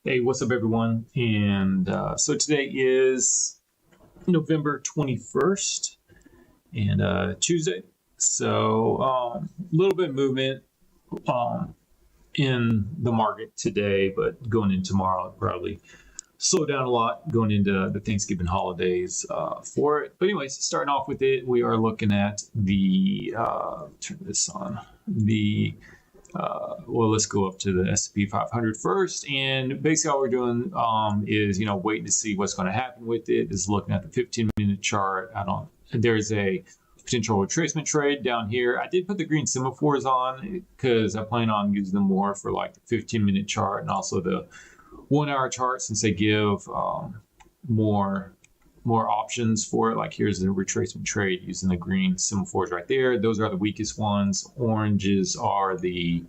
Hey, what's up, everyone? And so today is November 21st and Tuesday. So a little bit of movement in the market today, but going into tomorrow, it'll probably slow down a lot going into the Thanksgiving holidays for it. But anyways, starting off with it, we are looking at the, turn this on, well, let's go up to the S&P 500 first. And basically all we're doing is, waiting to see what's going to happen with it. Is looking at the 15-minute chart. There's a potential retracement trade down here. I did put the green semaphores on because I plan on using them more for like the 15-minute chart and also the 1-hour chart, since they give more options for it. Like here's the retracement trade using the green semaphores right there. Those are the weakest ones. Oranges are the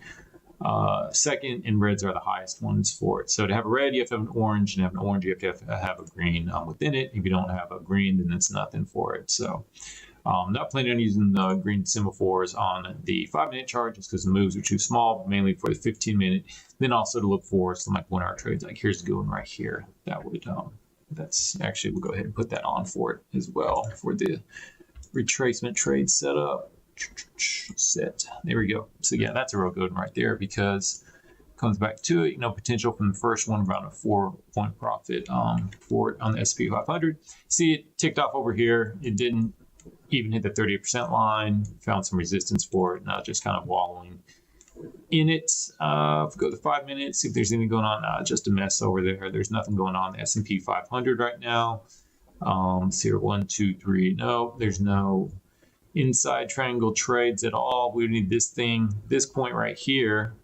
second, and reds are the highest ones for it. So to have a red, you have to have an orange, and to have an orange, you have to have a green within it. If you don't have a green, then it's nothing for it. So not planning on using the green semaphores on the 5-minute chart just because the moves are too small, mainly for the 15-minute. Then also to look for some like 1-hour trades. Like here's the good one right here. That would that's actually, we'll go ahead and put that on for it as well for the retracement trade setup. Set. There we go. So yeah, that's a real good one right there because it comes back to it, potential from the first one, around a 4-point profit for it on the S&P 500. See, it ticked off over here. It didn't even hit the 38% line, found some resistance for it, now just kind of wallowing in it. If we go to 5 minutes, see if there's anything going on. Just a mess over there. There's nothing going on in the S&P 500 right now. See here, 1, 2, 3. No, there's no inside triangle trades at all. We need this point right here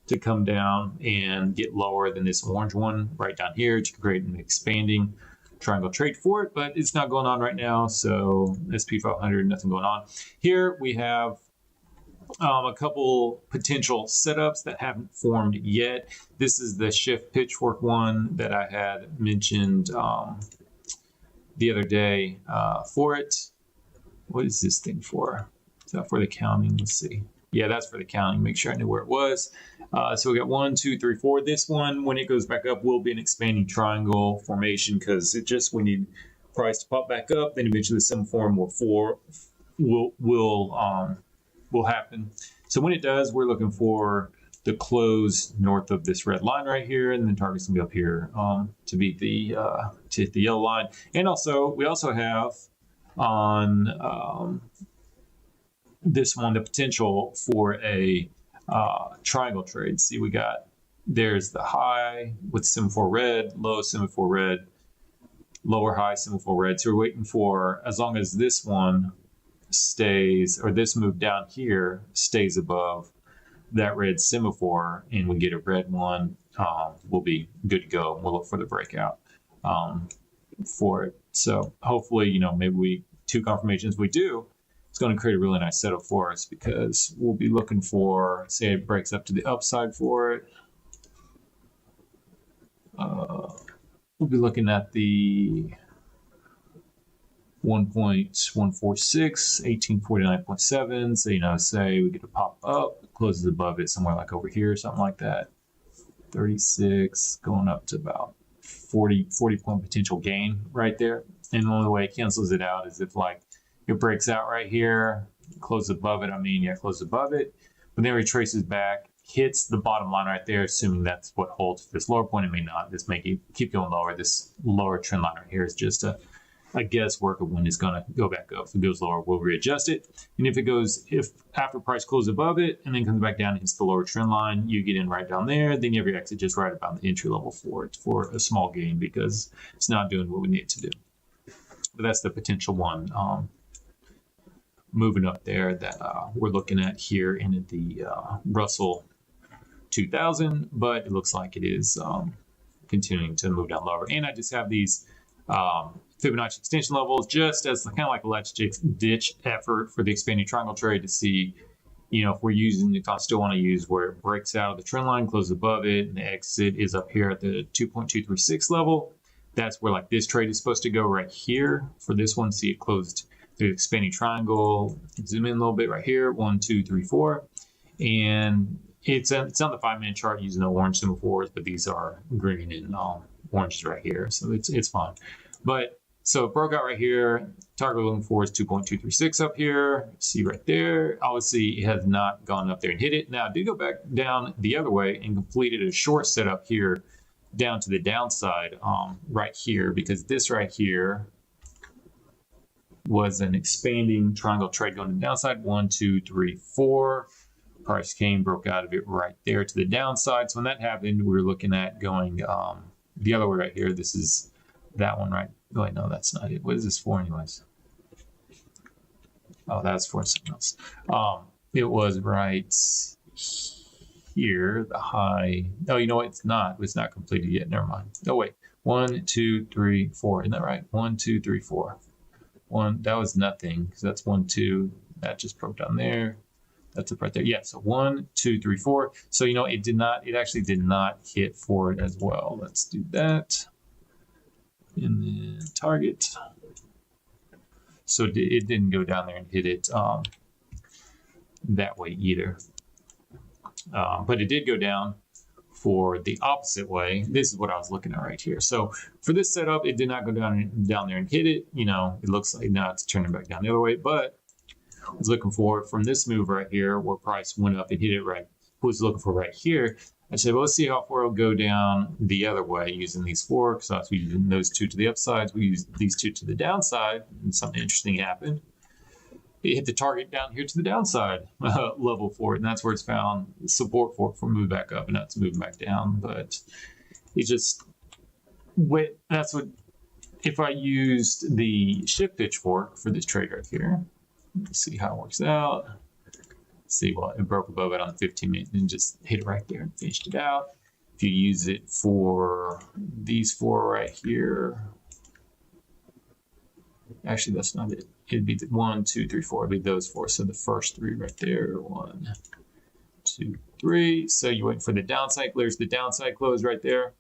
to come down and get lower than this orange one right down here to create an expanding triangle trade for it, but it's not going on right now. So S&P 500, nothing going on. Here we have a couple potential setups that haven't formed yet. This is the shift pitchfork one that I had mentioned the other day for it. What is this thing for? Is that for the counting? Let's see. Yeah, that's for the counting. Make sure I knew where it was. So we got 1, 2, 3, 4. This one, when it goes back up, will be an expanding triangle formation because we need price to pop back up. Then eventually the semaphore will happen. So when it does, we're looking for the close north of this red line right here, and then target's gonna be up here to beat to hit the yellow line. And also we also have on this one the potential for a triangle trade. See, there's the high with semaphore red, low semaphore red, lower high semaphore red. So we're waiting for, as long as this one stays, or this move down here stays above that red semaphore and we get a red one, we'll be good to go. We'll look for the breakout for it. So hopefully, maybe 2 confirmations we do, it's going to create a really nice setup for us because we'll be looking for, say it breaks up to the upside for it. We'll be looking at the 1.146, 1849.7. So, say we get to pop up, it closes above it somewhere like over here, something like that. 36 going up to about 40 point potential gain right there. And the only way it cancels it out is if like it breaks out right here, close above it. Close above it, but then retraces back, hits the bottom line right there, assuming that's what holds for this lower point. It may not. This may keep going lower. This lower trend line right here is just a guesswork of when it's going to go back up. If it goes lower, we'll readjust it. And if after price closes above it and then comes back down and hits the lower trend line, you get in right down there. Then you have your exit just right about the entry level for it for a small gain because it's not doing what we need it to do. But that's the potential one moving up there that we're looking at here in the Russell 2000, but it looks like it is continuing to move down lower. And I just have these Fibonacci extension levels just as kind of like a latch ditch effort for the expanding triangle trade to see, if we're using, if I still want to use where it breaks out of the trend line, closes above it, and the exit is up here at the 2.236 level. That's where like this trade is supposed to go right here for this one. See, it closed the expanding triangle. Zoom in a little bit right here, 1, 2, 3, 4, and it's on the 5-minute chart using the orange symbol forwards, but these are green and oranges right here, so it's fine. But so it broke out right here. Target looking for is 2.236 up here. See right there. Obviously, it has not gone up there and hit it. Now, it did go back down the other way and completed a short setup here down to the downside right here, because this right here was an expanding triangle trade going to the downside. 1, 2, 3, 4. Price came, broke out of it right there to the downside. So when that happened, we were looking at going the other way right here. This is that one, right? Oh, wait, no, that's not it. What is this for anyways? Oh, that's for something else. It was right here, the high. Oh, you know what? It's not. It's not completed yet. Never mind. Oh, wait. 1, 2, 3, 4. Isn't that right? 1, 2, 3, 4. 1. That was nothing because that's 1, 2. That just broke down there. That's up right there. Yeah. So 1, 2, 3, 4. So you know it did not. It actually did not hit for it as well. Let's do that. And then target. So it didn't go down there and hit it that way either. But it did go down for the opposite way. This is what I was looking at right here. So for this setup, it did not go down there and hit it. You know, it looks like now it's turning back down the other way. But I was looking for from this move right here where price went up and hit it right. Was looking for right here. I said, well, let's see how far it'll go down the other way using these 4, because I was using those 2 to the upsides. We used these 2 to the downside, and something interesting happened. It hit the target down here to the downside level for it, and that's where it's found support for move back up, and now it's moving back down. But it just, that's what, if I used the shift pitchfork for this trade right here, let's see how it works out. See, well, it broke above it on the 15 minute and just hit it right there and finished it out. If you use it for these 4 right here, actually, that's not it. It'd be 1, 2, 3, 4. It'd be those 4. So the first 3 right there. 1, 2, 3. So you wait for the downside. There's the downside close right there.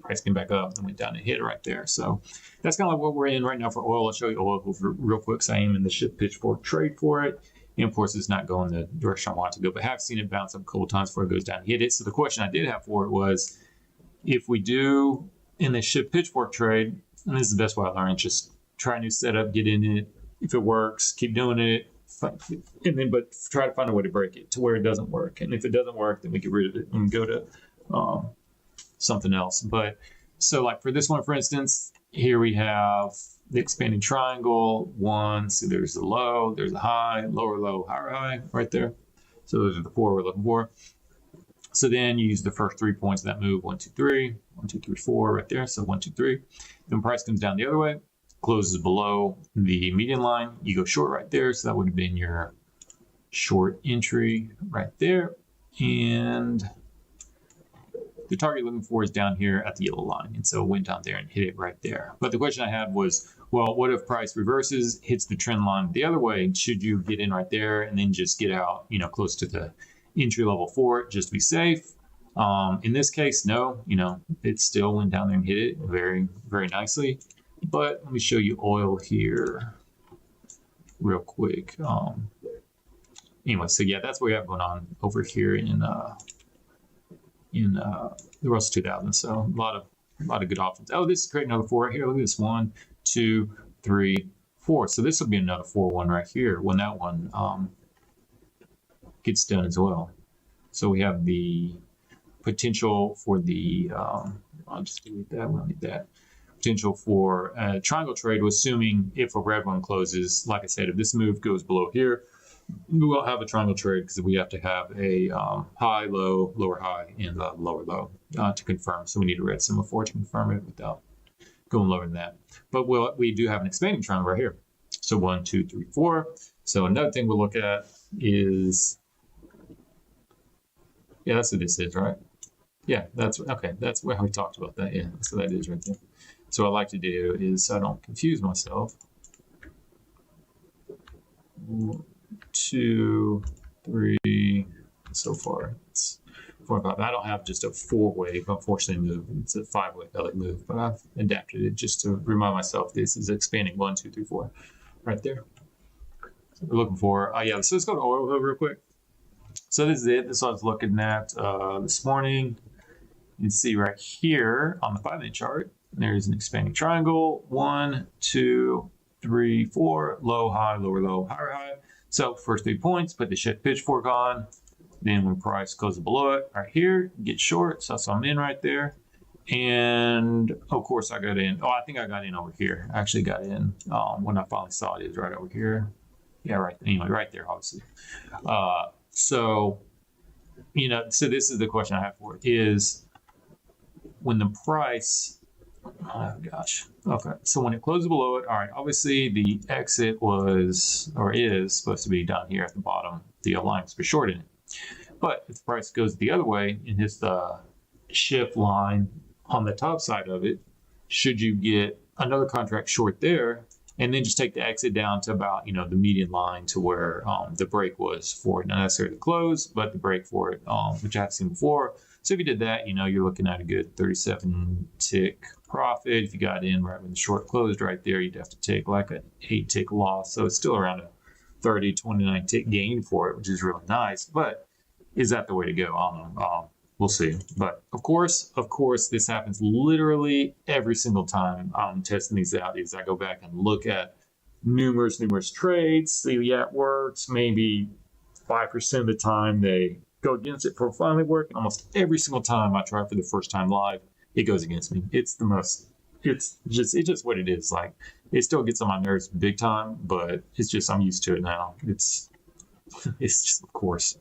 Price came back up and went down and hit it right there. So that's kind of like what we're in right now for oil. I'll show you oil real quick because I am in the shift pitchfork trade for it. And of course, it's not going the direction I want it to go, but I have seen it bounce up a couple times before it goes down and hit it. So the question I did have for it was, if we do in the shift pitchfork trade, and this is the best way I learned, just try a new setup, get in it. If it works, keep doing it. And then, but try to find a way to break it to where it doesn't work. And if it doesn't work, then we get rid of it and go to something else. But so like for this one, for instance, here we have the expanding triangle. 1, so there's the low, there's the high, lower low, higher high right there. So those are the 4 we're looking for. So then you use the first 3 points of that move. 1, 2, 3, 1, 2, 3, 4 right there. So 1, 2, 3. Then price comes down the other way, closes below the median line. You go short right there. So that would have been your short entry right there. And the target looking for is down here at the yellow line. And so it went down there and hit it right there. But the question I had was, well, what if price reverses, hits the trend line the other way? Should you get in right there and then just get out, you know, close to the entry level for it, just to be safe? In this case, no, you know, it still went down there and hit it very, very nicely. But let me show you oil here real quick. Anyway, so yeah, that's what we have going on over here in the Russell 2000. So a lot of good options. Oh, this is creating another 4 right here. Look at this. 1, 2, 3, 4. So this will be another 4-1 right here when that one gets done as well. So we have the potential for the I'll just delete that. We don't need that. Potential for a triangle trade, assuming if a red one closes. Like I said, if this move goes below here, we won't have a triangle trade because we have to have a high, low, lower high, and lower low to confirm. So we need a red symbol for it to confirm it without going lower than that. But we do have an expanding triangle right here. So 1, 2, 3, 4. So another thing we'll look at is, yeah, that's what this is, right? Yeah, that's okay. That's how we talked about that. Yeah, so that is right there. So what I like to do is, so I don't confuse myself. 1, 2, 3. So far, it's 4 and 5. I don't have just a 4-way, unfortunately, move. It's a 5-way belly move, but I've adapted it just to remind myself this is expanding 1, 2, 3, 4, right there. So we're looking for. Yeah. So let's go to oil real quick. So this is it. This is what I was looking at this morning. You can see right here on the 5-minute chart, there's an expanding triangle. 1, 2, 3, 4, low, high, lower, low, higher, high. So first 3 points, put the shift pitchfork on. Then when price goes below it, right here, get short. So I'm in right there. And of course I got in. Oh, I think I got in over here. I actually got in when I finally saw it. It was right over here. Yeah, right. Anyway, right there, obviously. So, so this is the question I have for it is when the price, oh gosh. Okay. So when it closes below it, all right, obviously the exit was, or is supposed to be down here at the bottom, the alignments for shorting it. But if the price goes the other way and hits the shift line on the top side of it, should you get another contract short there and then just take the exit down to about, the median line to where the break was for it, not necessarily the close, but the break for it, which I've seen before. So if you did that, you're looking at a good 37 tick profit. If you got in right when the short closed right there, you'd have to take like an 8 tick loss. So it's still around a 30, 29 tick gain for it, which is really nice. But is that the way to go? I don't know. We'll see. But of course, this happens literally every single time I'm testing these out. Is I go back and look at numerous trades, see yeah, it works. Maybe 5% of the time they go against it for finally working. Almost every single time I try for the first time live, it goes against me. It's just what it is. Like it still gets on my nerves big time, but it's just I'm used to it now. It's just of course.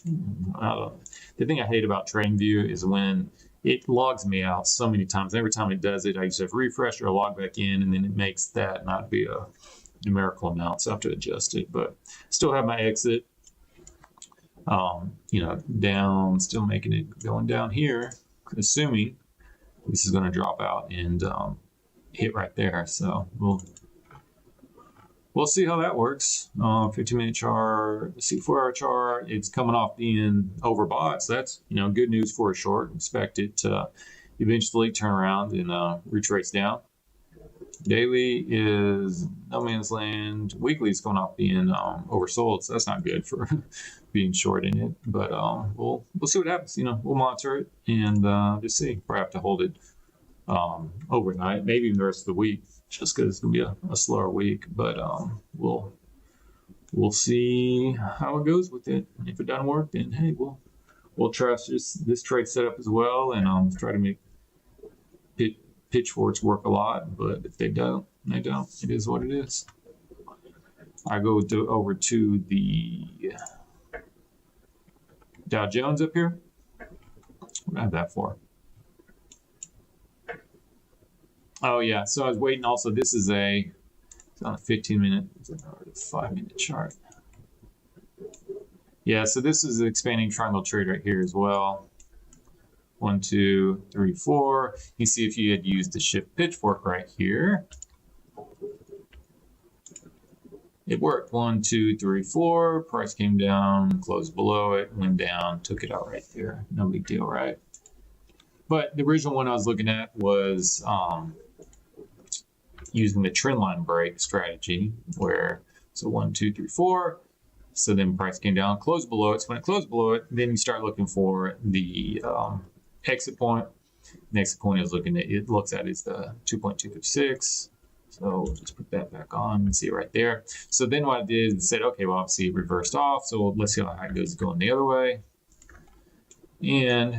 The thing I hate about TradingView is when it logs me out so many times. Every time it does it, I just have to refresh or log back in, and then it makes that not be a numerical amount. So I have to adjust it, but still have my exit. Down, still making it going down here, assuming this is going to drop out and hit right there. So we'll see how that works. 15-minute chart, see 4-hour chart. It's coming off being overbought, so that's good news for a short. Expect it to eventually turn around and retrace down. Daily is no man's land. Weekly is going off being oversold, so that's not good for being short in it. But we'll see what happens. We'll monitor it and just see. Probably have to hold it overnight, maybe even the rest of the week, just because it's gonna be a slower week. But we'll see how it goes with it. And if it doesn't work, then hey, we'll try this trade setup as well, and try to make pitchforks work a lot. But if they don't, they don't. It is what it is. I go over to the Dow Jones up here. What do I have that for? Oh yeah, so I was waiting. Also, this is it's on a 15-minute, 5-minute chart. Yeah, so this is an expanding triangle trade right here as well. 1, 2, 3, 4. You see if you had used the shift pitchfork right here, it worked. 1, 2, 3, 4. Price came down, closed below it, went down, took it out right there. No big deal, right? But the original one I was looking at was using the trend line break strategy, where 1, 2, 3, 4. So then price came down, closed below it. So when it closed below it, then you start looking for the exit point. The exit point is looks at is the 2.236. So let's put that back on and see it right there. So then what I did is said, okay, well, obviously it reversed off. So let's see how it goes going the other way. And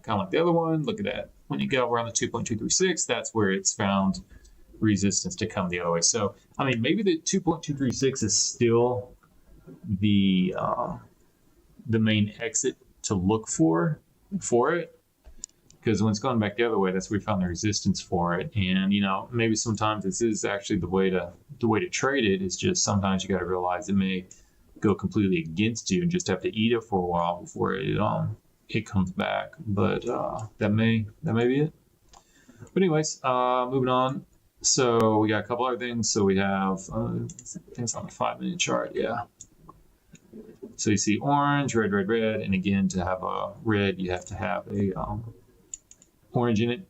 kind of like the other one, look at that. When you go around the 2.236, that's where it's found resistance to come the other way. So, I mean, maybe the 2.236 is still the main exit to look for it, because when it's going back the other way, that's where we found the resistance for it. And maybe sometimes this is actually the way to trade it. Is just sometimes you got to realize it may go completely against you and just have to eat it for a while before it comes back. But that may be it. But anyways, moving on. So we got a couple other things. So we have things on the 5-minute chart. Yeah. So you see orange, red, red, red, and again, to have a red, you have to have a orange in it.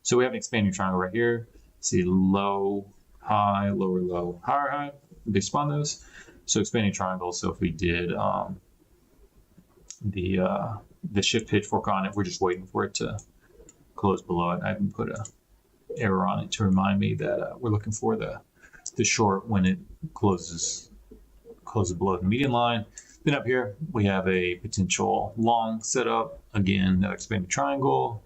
So we have an expanding triangle right here. See low, high, lower, low, higher, high. They spawn those. So expanding triangle. So if we did the shift pitchfork on it, we're just waiting for it to close below it. I even put a arrow on it to remind me that we're looking for the short when it closes below the median line. Then up here we have a potential long setup. Again, that expanded triangle,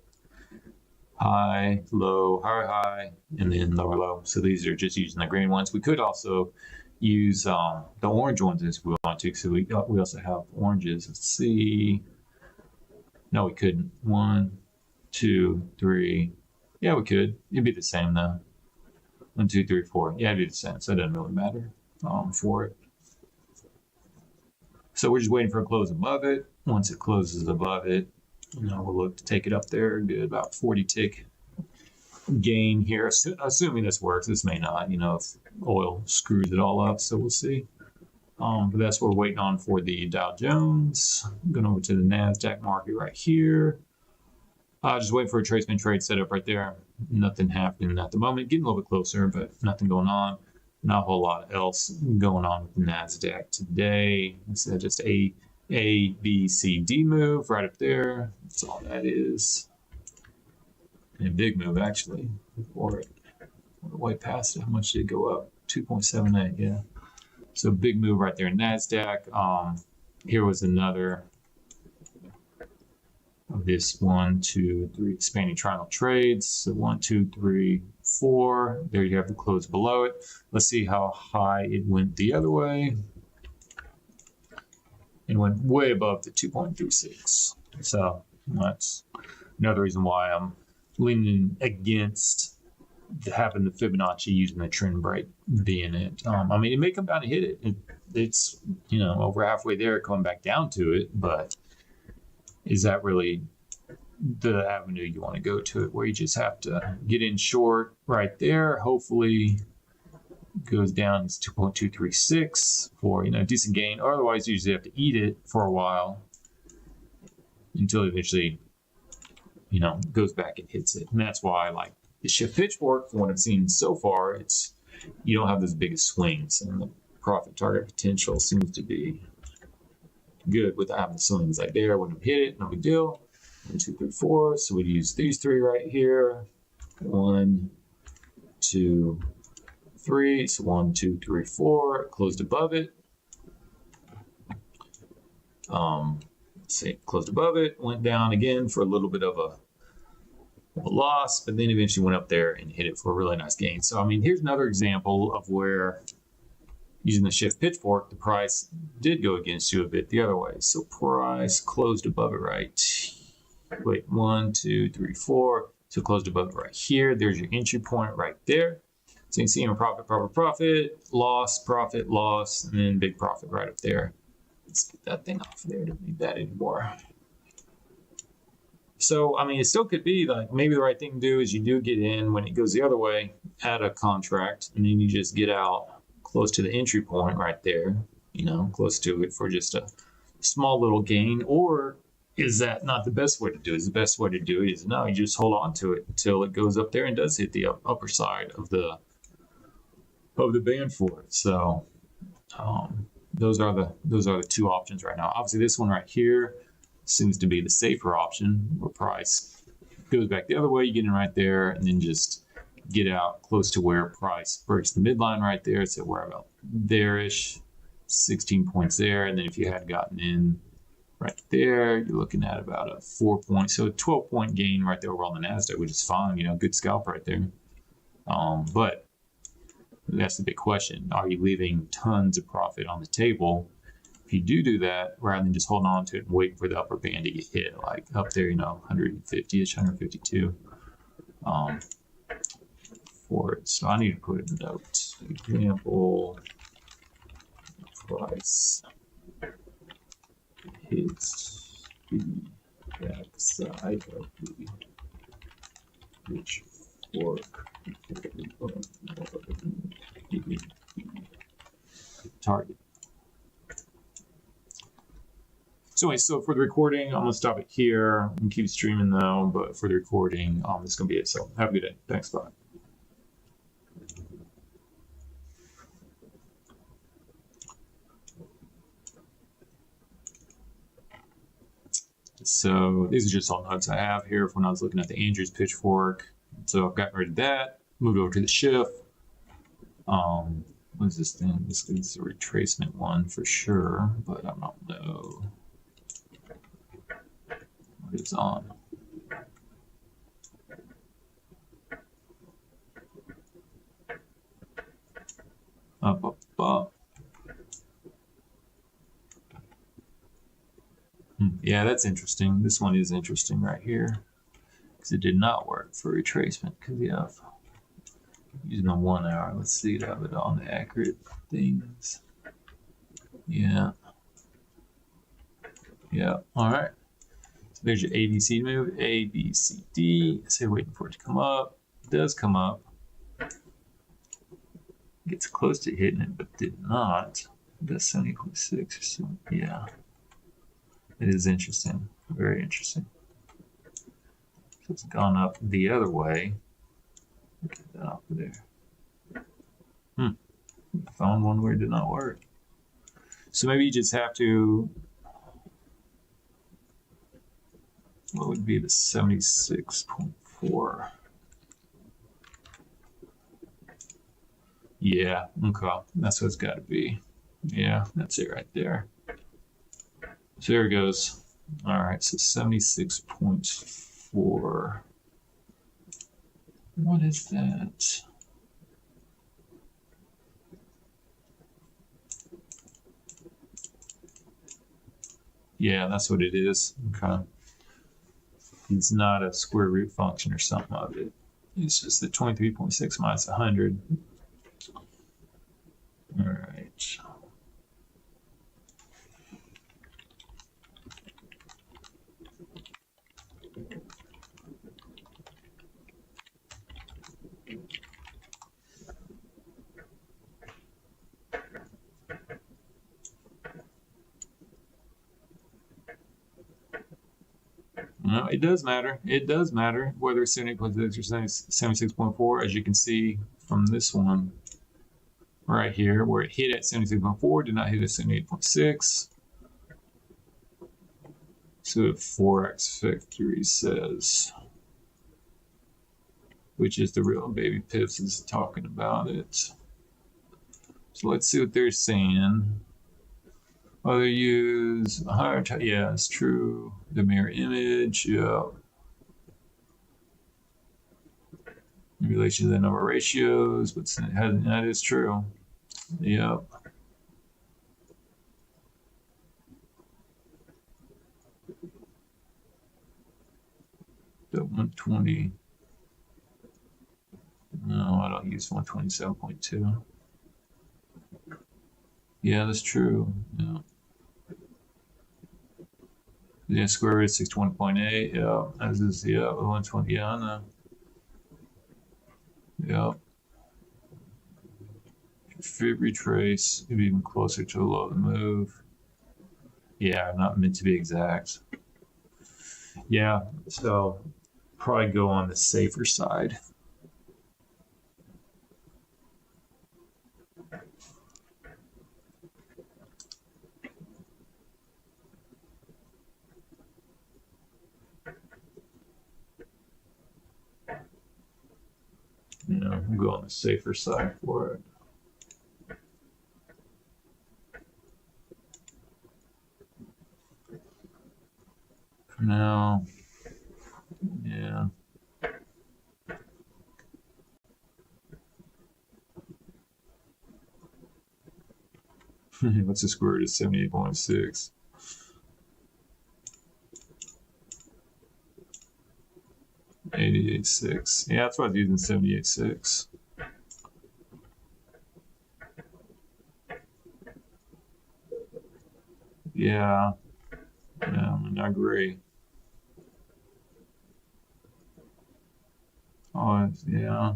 high, low, high, high, and then lower, low. So these are just using the green ones. We could also use the orange ones if we want to. So we also have oranges. Let's see. No, we couldn't. 1, 2, 3. Yeah, we could. It'd be the same though. 1, 2, 3, 4. Yeah, it'd be the same. So it doesn't really matter for it. So we're just waiting for a close above it. Once it closes above it, we'll look to take it up there. Get about 40 tick gain here, assuming this works. This may not, if oil screws it all up. So we'll see. But that's what we're waiting on for the Dow Jones. Going over to the Nasdaq market right here. Just waiting for a retracement trade set up right there. Nothing happening at the moment. Getting a little bit closer, but nothing going on. Not a whole lot else going on with the Nasdaq today. It's just a B, C, D move right up there. That's all that is. And a big move actually before it went way past it. How much did it go up? 2.78. Yeah. So big move right there in Nasdaq. Here was another of this 1, 2, 3 expanding triangle trades. So 1, 2, 3, 4. There you have the close below it. Let's see how high it went the other way. It went way above the 2.36. So that's another reason why I'm leaning against having the Fibonacci using the trend break being it. I mean, it may come down and hit it. It's over halfway there, coming back down to it, but is that really the avenue you want to go to it, where you just have to get in short right there? Hopefully goes down to 2.236 for decent gain. Otherwise, you usually have to eat it for a while until it eventually goes back and hits it. And that's why I like the shift pitchfork. From what I've seen so far, you don't have those biggest swings, and the profit target potential seems to be good without having the swings like there. When we hit it, no big deal. 1, 2, 3, 4. So we'd use these 3 right here. 1, 2, 3. So 1, 2, 3, 4. Closed above it. Closed above it. Went down again for a little bit of a loss, but then eventually went up there and hit it for a really nice gain. So I mean, here's another example of where using the shift pitchfork, the price did go against you a bit the other way. So price closed above it right. Wait, 1, 2, 3, 4. So closed above it right here. There's your entry point right there. So you can see in profit, loss, profit, loss, and then big profit right up there. Let's get that thing off there. Don't need that anymore. So, I mean, it still could be like maybe the right thing to do is you do get in when it goes the other way at a contract, and then you just get out close to the entry point right there, close to it for just a small little gain. Or is that not the best way to do it? The best way to do it is no, you just hold on to it until it goes up there and does hit the upper side of the band for it. So those are the 2 options right now. Obviously, this one right here seems to be the safer option, where price goes back the other way. You get in right there and then just get out close to where price breaks the midline right there. So we're about there-ish, 16 points there. And then if you had gotten in right there, you're looking at about a 12-point gain right there over on the Nasdaq, which is fine, good scalp right there. But that's the big question. Are you leaving tons of profit on the table? If you do that, rather than just holding on to it and waiting for the upper band to get hit, like up there, 150-ish, 152 for it. So I need to put a note. Example, price hits the backside of the pitchfork target. So anyway, so for the recording, I'm going to stop it here. I'm going to keep streaming though, but for the recording, this is going to be it. So have a good day. Thanks, bye. So these are just all notes I have here from when I was looking at the Andrews pitchfork. So I've gotten rid of that, moved over to the shift. What is this thing? This is a retracement one for sure, but I don't know what it's on. Up. Yeah, that's interesting. This one is interesting right here because it did not work for retracement because you have using a 1 hour. Let's see it have it on the accurate things. Yeah. All right. So there's your ABC move. A, B, C, D. Say waiting for it to come up. It does come up. Gets close to hitting it, but did not. That's 70.6 or so. Yeah. It is interesting. Very interesting. So it's gone up the other way. Get that off of there. Found one where it did not work. So maybe you just have to. What would be the 76.4? Yeah, okay. That's what it's got to be. Yeah, that's it right there. So there it goes. All right, so 76.4. What is that? Yeah, that's what it is. Okay. It's not a square root function or something of it. It's just the 23.6 minus 100. All right. No, it does matter. It does matter whether it's 78.6 or 76.4, as you can see from this one right here, where it hit at 76.4, did not hit at 78.6. So what 4x victory says, which is the real baby pips is talking about it. So let's see what they're saying. Oh, they use a higher type. Yeah, it's true. The mirror image. Yeah. In relation to the number of ratios, but that is true. Yep. The 120. No, I don't use 127.2. Yeah, that's true. Yeah. Yeah, square root 620.8. Yeah, as is 120. Yeah, I know. Yep. Fit retrace, maybe even closer to the low of the move. Yeah, not meant to be exact. Yeah, so probably go on the safer side. We'll go on the safer side for it. For now, yeah. What's the square root of 78.6? 88.6. Yeah, that's why I was using 78.6. Yeah, I agree. Oh, yeah.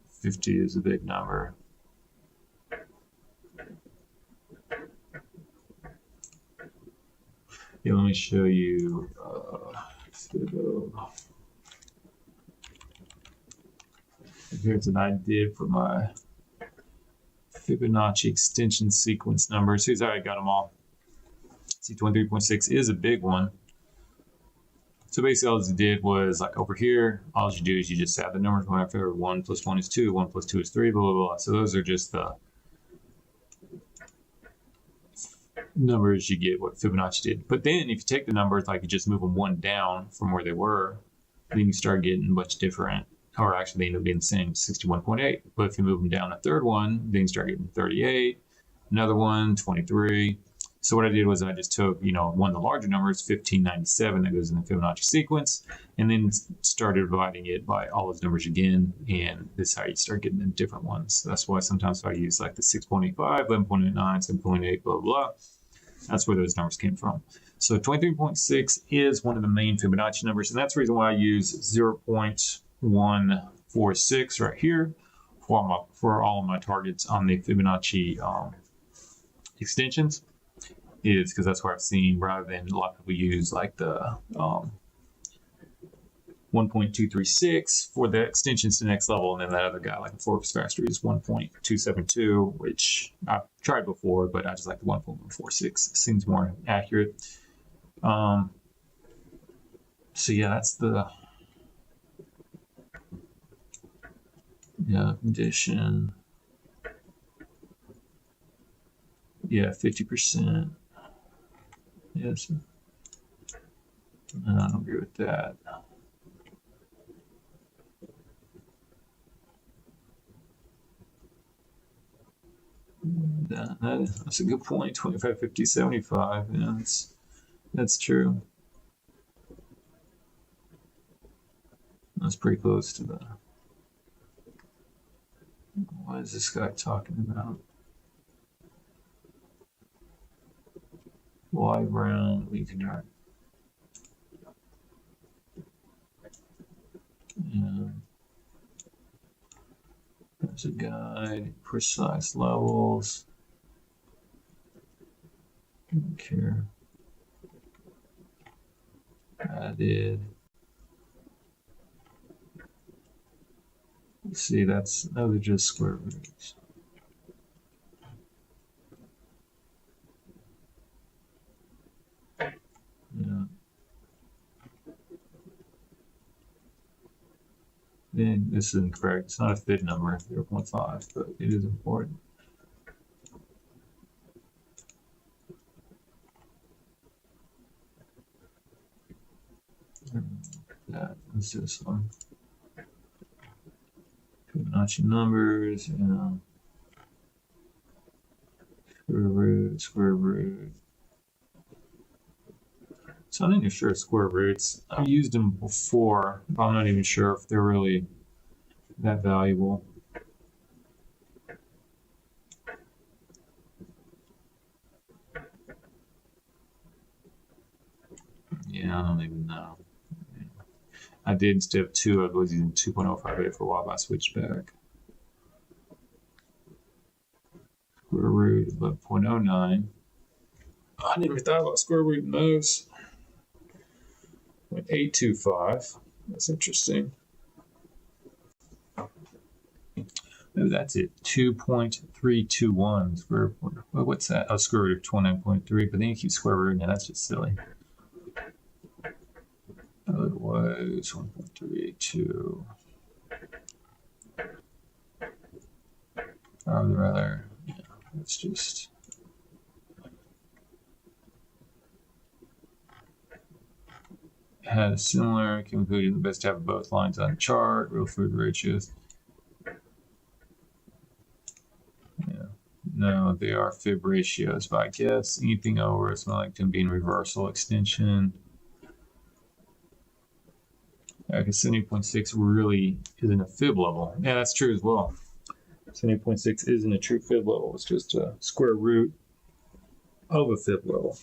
50 is a big number. Yeah, let me show you. Here's what I did for my Fibonacci extension sequence numbers. Here's how I got them all. See, 23.6 is a big one. So basically all it did was like over here, all you do is you just add the numbers whenever 1 plus 1 is 2, 1 plus 2 is 3, blah, blah, blah. So those are just the numbers you get what Fibonacci did. But then if you take the numbers, like you just move them one down from where they were, then you start getting much different, or actually they end up being the same, 61.8. But if you move them down a third one, then you start getting 38, another one, 23. So what I did was I just took, one of the larger numbers, 1597, that goes in the Fibonacci sequence, and then started dividing it by all those numbers again, and this is how you start getting the different ones. So that's why sometimes I use like the 6.85, 11.89, 7.8, blah, blah. That's where those numbers came from. So 23.6 is one of the main Fibonacci numbers, and that's the reason why I use 0.146 right here for all of my targets on the Fibonacci extensions. Is because that's what I've seen, rather than a lot of people use like the 1.236 for the extensions to the next level, and then that other guy like the Forbes Factory is 1.272, which I've tried before, but I just like the 1.146. It seems more accurate. So yeah, that's the condition. Yeah, 50%. Yes, I don't agree with that. That's a good point. 25, 50, 75. Yeah, that's true. That's pretty close to the. What is this guy talking about? Y brown, we can try. Yeah. There's a guide, precise levels. Don't care. Added. Let's see, those are just square roots. Yeah. Then this is incorrect. It's not a fit number, 0.5, but it is important. That is this one. Fibonacci numbers, square root. So I'm not even sure square roots. I've used them before, but I'm not even sure if they're really that valuable. Yeah, I don't even know. I did, instead of 2, I was using 2.058 for a while, but I switched back. Square root 11.09. I never thought about square root in those. 0.825. That's interesting. Maybe that's it. 2.321 square root. Well, what's that? Oh, square root of 29.3. But then you keep square root. Now that's just silly. Oh, it was 1.382. Rather, yeah, it's just. Had a similar conclusion. The best to have both lines on the chart. Real food ratios. Yeah, no, they are fib ratios, but I guess anything over it's not like to be in reversal extension. Because 70.6 really isn't a fib level. Yeah, that's true as well. 70.6 isn't a true fib level. It's just a square root of a fib level.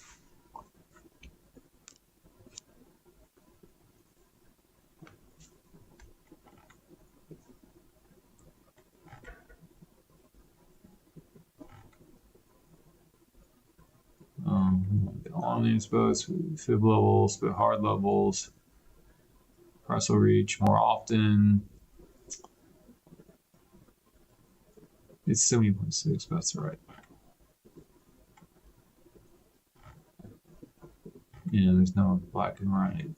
On these both fib levels, but hard levels. Price will reach more often. It's 70.6, but that's all right. Yeah, there's no black and white.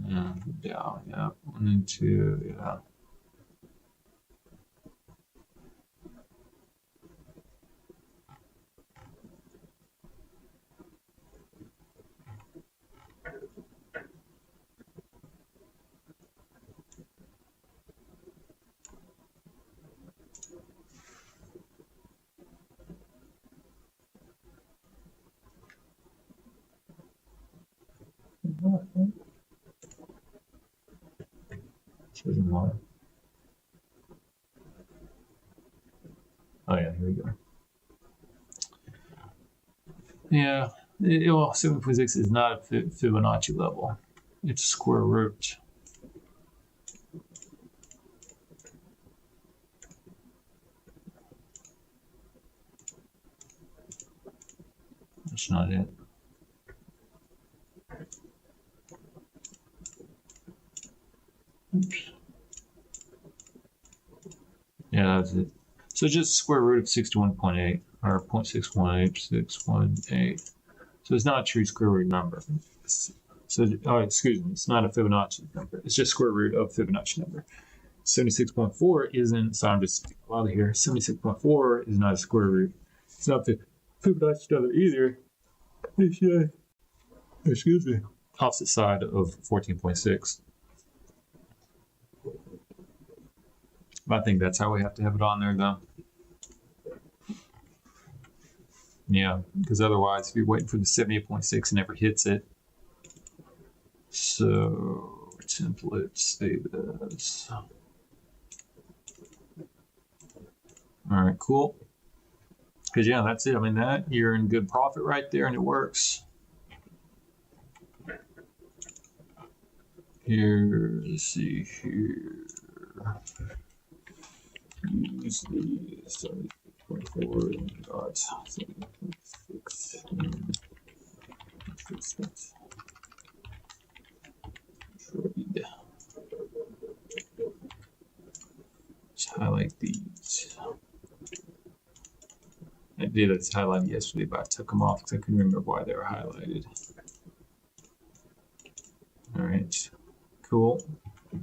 Yeah, down, yeah. 1 and 2, yeah. Chosen one. Oh yeah, here we go. Yeah, well, 7.6 is not a Fibonacci level. It's a square root. That's not it. Oops. Yeah, that's it. So just square root of 61.8 or 0.618, So it's not a true square root number. So, oh, excuse me, it's not a Fibonacci number. It's just square root of Fibonacci number. 76.4 isn't, so I'm just out of here. 76.4 is not a square root. It's not the Fibonacci number either. It's excuse me, opposite side of 14.6. I think that's how we have to have it on there, though. Yeah, because otherwise, if you're waiting for the 78.6 and never hits it. So, template status. All right, cool. Because, yeah, that's it. I mean, that you're in good profit right there, and it works. Here, let's see here. Use the 7.4 dot 7.6. Trade. Let's highlight these. I did this highlight yesterday, but I took them off because I couldn't remember why they were highlighted. All right, cool.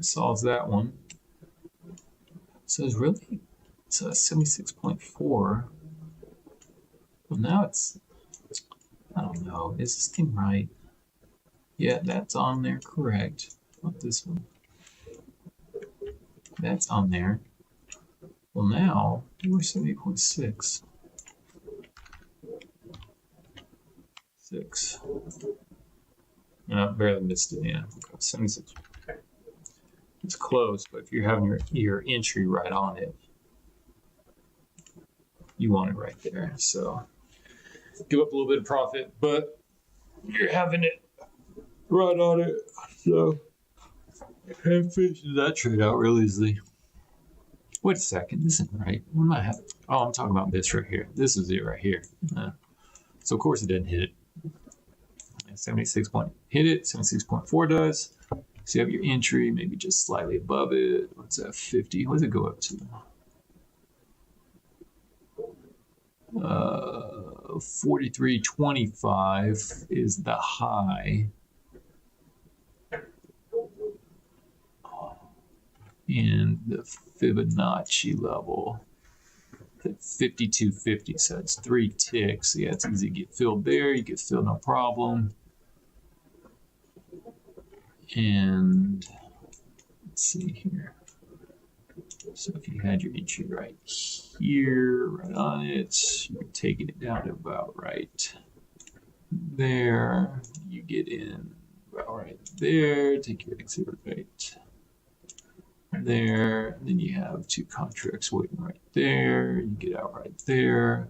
Solves that one. So it's really, so 76.4. Well, now it's, I don't know, is this thing right? Yeah, that's on there, correct. Not this one. That's on there. Well, now we're 70.6. 6. Barely missed it, yeah. 76. It's close, but if you're having your entry right on it, you want it right there. So give up a little bit of profit, but you're having it right on it. So and finish that trade out real easily. Wait a second, this isn't right. What am I having? Oh, I'm talking about this right here. This is it right here. So of course it didn't hit it. 76 point hit it. 76.4 does. So you have your entry, maybe just slightly above it. What's that? 50. What does it go up to? 43.25 is the high. And the Fibonacci level at 52.50. So it's 3 ticks. Yeah, it's easy to get filled there. You get filled, no problem. And let's see here. So if you had your entry right here, right on it, you're taking it down to about right there. You get in about right there. Take your exit right there. Then you have 2 contracts waiting right there. You get out right there.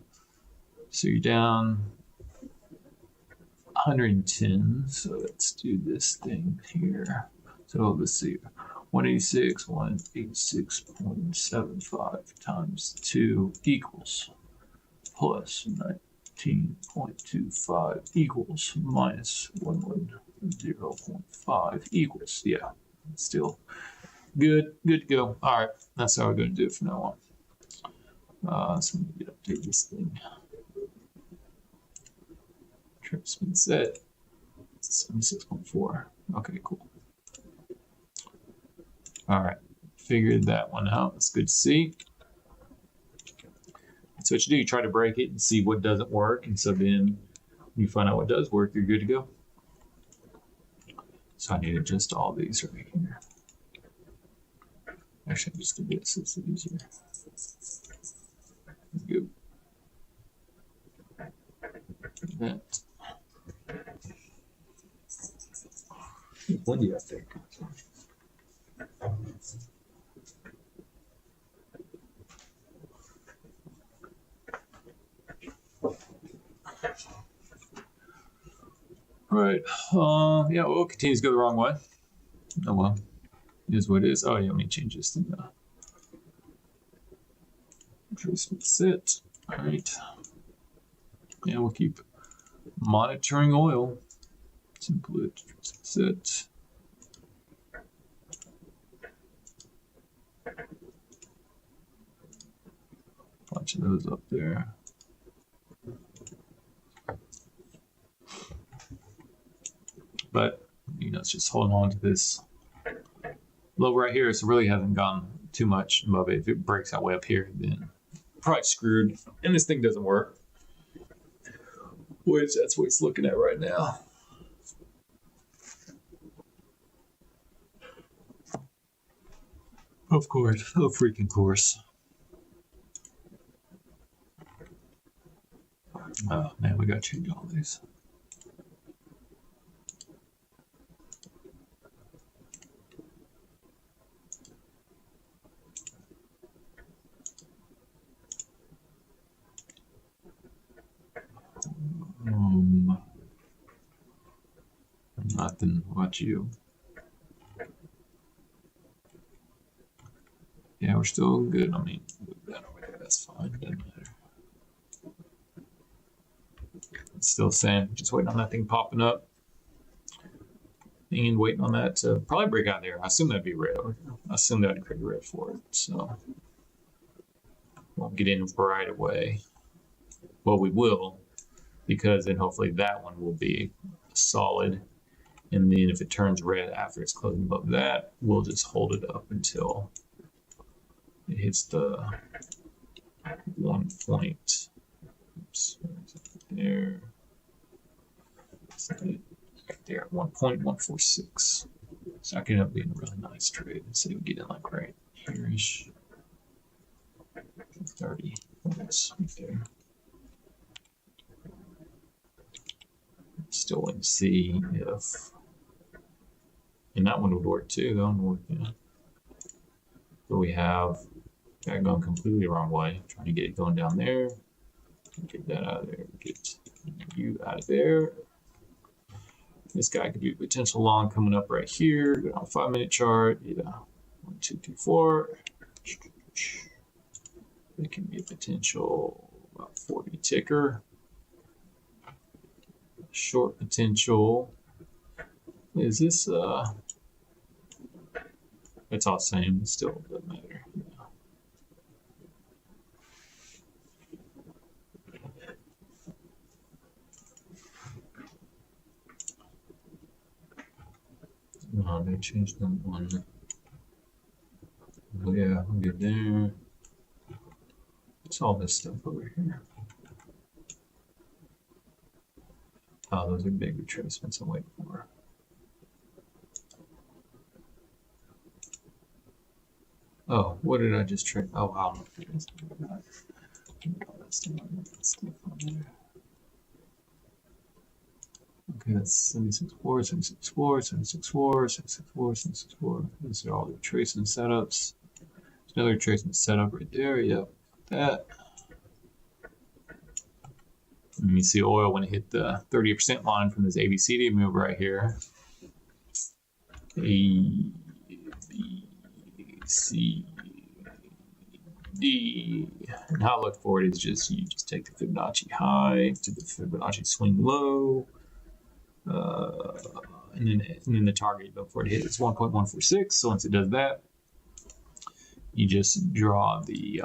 So you're down 110. So let's do this thing here. So let's see, 186.75 times 2 equals plus 19.25 equals minus 110.5 equals, yeah, still Good to go. All right, that's how we're going to do it from now on. So let me update this thing. Trip's been set. 76.4. Okay, cool. All right, figured that one out. That's good to see. So what you do, you try to break it and see what doesn't work, and so then you find out what does work, you're good to go. So I need to adjust all these right here. Actually, just do this, it's easier. Good. That. It's windy, I think. All right. Yeah, oil continues to go the wrong way. Oh well. It is what it is. Oh yeah, let me change this thing now. Retracement set. All right. Yeah, we'll keep monitoring oil. Simply set. Bunch of those up there. But you know, it's just holding on to this low right here. So it really hasn't gone too much above it. If it breaks that way up here, then probably screwed. And this thing doesn't work. Which that's what it's looking at right now. Of course, of freaking course. Oh man, we gotta change all these. Nothing. Watch you. Yeah, we're still good. I mean, move that over there. That's fine. Doesn't matter. It's still saying, just waiting on that thing popping up. And waiting on that to probably break out there. I assume that'd be red. I assume that'd create red for it. So won't get in right away. Well, we will, because then hopefully that one will be solid. And then if it turns red after it's closing above that, we'll just hold it up until it hits the 1 point. Oops, there. Right there, 1.146. So I could end up being a really nice trade. Let's say we get in like right here-ish. 30 points right there. Still waiting to see if, and that one would work too. That one would work, yeah. So we have that going completely the wrong way. Trying to get it going down there. Get that out of there. Get you out of there. This guy could be a potential long coming up right here. Go on a 5-minute chart. Yeah. 1, 2, 3, 4. It can be a potential about 40 ticker. Short potential. Is this it's all the same, it still doesn't matter. No, they changed that one. Oh, yeah, I'm good there. What's all this stuff over here? Oh, those are big retracements I'm waiting for. Oh, what did I just trade? Oh, wow. Okay, that's 76.4, 76.4, 76.4, 76.4, 76.4. These are all the retracement setups. There's another retracement setup right there. Yep, that. And you see oil when it hit the 30% line from this ABCD move right here. A, B, C, D. And how I look for it is just you just take the Fibonacci high to the Fibonacci swing low. And then the target you look for it to hit is 1.146. So once it does that, you just draw the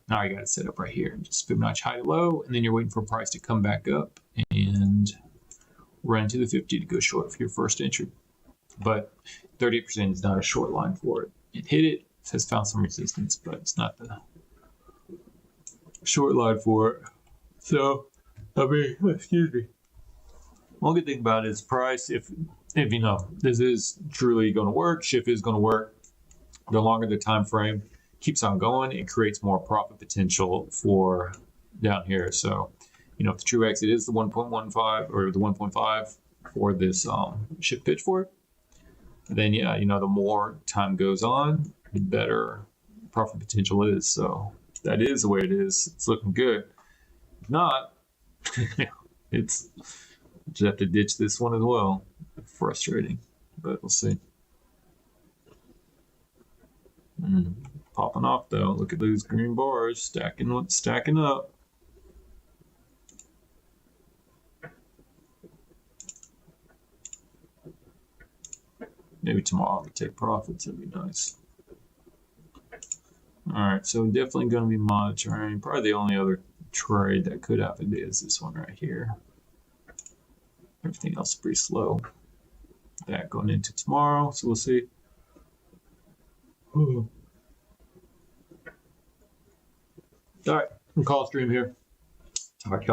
now you got it set up right here. Just Fibonacci high to low, and then you're waiting for price to come back up and run to the 50 to go short for your first entry. But 38% is not a short line for it. It hit it, has found some resistance, but it's not the short line for it. So, I mean, excuse me. One good thing about it is price. If you know this is truly going to work, shift is going to work. The longer the time frame keeps on going, it creates more profit potential for down here. So, you know, if the true exit is the 1.15 or the 1.5 for this shift pitch for it, then yeah, you know, the more time goes on, the better profit potential is. So that is the way it is. It's looking good. If not, it's just have to ditch this one as well. Frustrating, but we'll see. Popping off though. Look at those green bars stacking up. Maybe tomorrow we take profits. That'd be nice. All right, so definitely going to be monitoring. Probably the only other trade that could happen is this one right here. Everything else is pretty slow. That going into tomorrow, so we'll see. All right, call stream here. Talk to y'all.